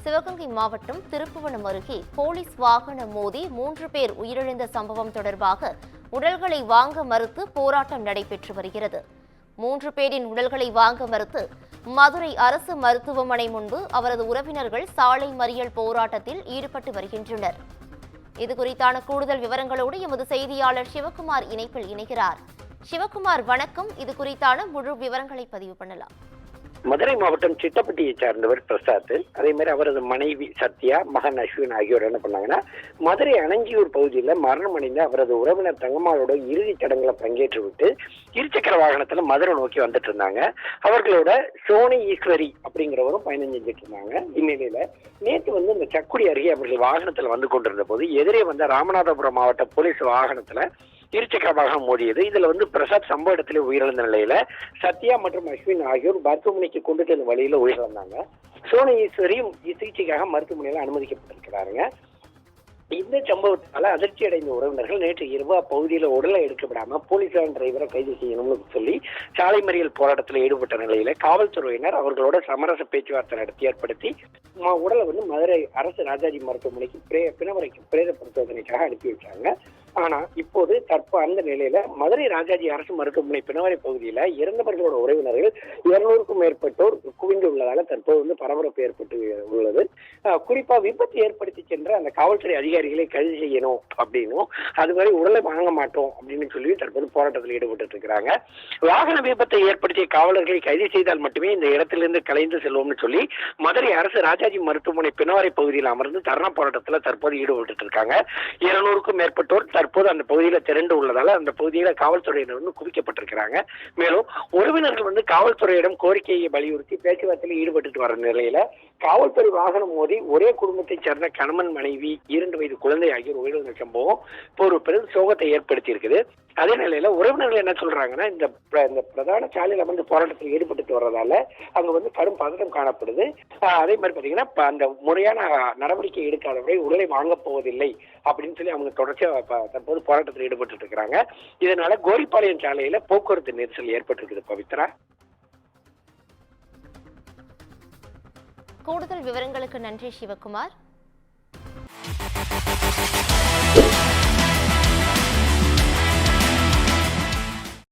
சிவகங்கை மாவட்டம் திருப்புவனம் அருகே போலீஸ் வாகனம் மோதி 3 பேர் உயிரிழந்த சம்பவம் தொடர்பாக உடல்களை வாங்க மறுத்து போராட்டம் நடைபெற்று வருகிறது. 3 பேரின் உடல்களை வாங்க மறுத்து மதுரை அரசு மருத்துவமனை முன்பு அவரது உறவினர்கள் சாலை மறியல் போராட்டத்தில் ஈடுபட்டு வருகின்றனர். இதுகுறித்தான கூடுதல் விவரங்களோடு எமது செய்தியாளர் சிவகுமார் இணைப்பில் இணைகிறார். சிவகுமார், வணக்கம். இது குறித்தான முழு விவரங்களை பதிவு பண்ணலாம். மதுரை மாவட்டம் சித்தப்பட்டியை சார்ந்தவர் பிரசாத், அதே மாதிரி அவரது மனைவி சத்யா, மகன் அஸ்வின் ஆகியோர் என்ன பண்ணாங்கன்னா, மதுரை அனஞ்சியூர் பகுதியில் மரணம் அடைந்த அவரது உறவினர் தங்கம்மாளோட இறுதிச் சடங்குல பங்கேற்று விட்டு இருசக்கர வாகனத்துல மதுரை நோக்கி வந்துட்டு இருந்தாங்க. அவர்களோட சோனி ஈஸ்வரி அப்படிங்கிறவரும் பயணம் செஞ்சுட்டு இருந்தாங்க. இந்நிலையில நேற்று இந்த சக்குடி அருகே அவர்கள் வாகனத்துல வந்து கொண்டிருந்த போது எதிரே வந்த ராமநாதபுரம் மாவட்ட போலீஸ் வாகனத்துல இருசக்கர வாகனம் மோதியது. இதுல பிரசாத் சம்பவ இடத்திலே உயிரிழந்த நிலையில சத்யா மற்றும் அஸ்வின் ஆகியோர் மருத்துவமனைக்கு கொண்டுட்டு இந்த வழியில உயிரிழந்தாங்க. சோனி ஈஸ்வரியும் சிகிச்சைக்காக மருத்துவமனையில அனுமதிக்கப்பட்டிருக்கிறாருங்க. இந்த சம்பவத்தால அதிர்ச்சி அடைந்த உறவினர்கள் நேற்று இரவு அப்பகுதியில் உடலை எடுக்கப்படாம போலீஸ் வேன் டிரைவரை கைது செய்யணும்னு சொல்லி சாலை மறியல் போராட்டத்தில் ஈடுபட்ட நிலையில காவல்துறையினர் அவர்களோட சமரச பேச்சுவார்த்தை நடத்தி ஏற்படுத்தி உடலை மதுரை அரசு ராஜாஜி மருத்துவமனைக்கு பிணவரைக்கு பிரேத பரிசோதனைக்காக அனுப்பி வச்சாங்க. ஆனா இப்போது அந்த நிலையில மதுரை ராஜாஜி அரசு மருத்துவமனை பிணவரை பகுதியில இறந்தவர்களோட உறவினர்கள் 200க்கும் மேற்பட்டோர் குவிந்துள்ளதால தற்போது பரபரப்பு ஏற்பட்டு உள்ளது. குறிப்பா விபத்து ஏற்படுத்தி சென்ற அந்த காவல்துறை அதிகாரிகளை கைது செய்யணும் அப்படின்னும், அதுவரை உடலை வாங்க மாட்டோம் அப்படின்னு சொல்லி தற்போது போராட்டத்தில் ஈடுபட்டு இருக்கிறாங்க. வாகன விபத்தை ஏற்படுத்திய காவலர்களை கைது செய்தால் மட்டுமே இந்த இடத்திலிருந்து கலைந்து செல்வோம்னு சொல்லி மதுரை அரசு ராஜாஜி மருத்துவமனை பிணவரை பகுதியில் அமர்ந்து தர்ணா போராட்டத்தில் தற்போது ஈடுபட்டு இருக்காங்க. 200க்கும் மேற்பட்டோர் தற்போது அந்த பகுதியில திரண்டு உள்ளதால அந்த பகுதியில காவல்துறையினர் குவிக்கப்பட்டிருக்கிறாங்க. மேலும் உறவினர்கள் காவல்துறையிடம் கோரிக்கையை வலியுறுத்தி பேச்சுவார்த்தையில் ஈடுபட்டு வர நிலையில காவல்துறை வாகனம் மோதி ஒரே குடும்பத்தைச் சேர்ந்த கணவன், மனைவி, 2 வயது குழந்தை ஆகியோர் உயிரிழந்த சம்பவம் இப்போ ஒரு பெரும் சோகத்தை ஏற்படுத்தி இருக்குது. அதே நிலையில உறவினர்கள் என்ன சொல்றாங்கன்னா, இந்த பிரதான சாலையில் போராட்டத்தில் ஈடுபட்டு வர்றதால அங்க கடும் பதட்டம் காணப்படுது. அதே மாதிரி பாத்தீங்கன்னா அந்த முறையான நடவடிக்கை எடுக்காதவரை உடலை வாங்கப் போவதில்லை அப்படின்னு சொல்லி அவங்க தொடர்ச்சியா தற்போது போராட்டத்தில் ஈடுபட்டு இருக்கிறாங்க. இதனால கோரிப்பாளையம் சாலையில போக்குவரத்து நெரிசல் ஏற்பட்டிருக்குது. பவித்ரா, கூடுதல் விவரங்களுக்கு நன்றி சிவகுமார்.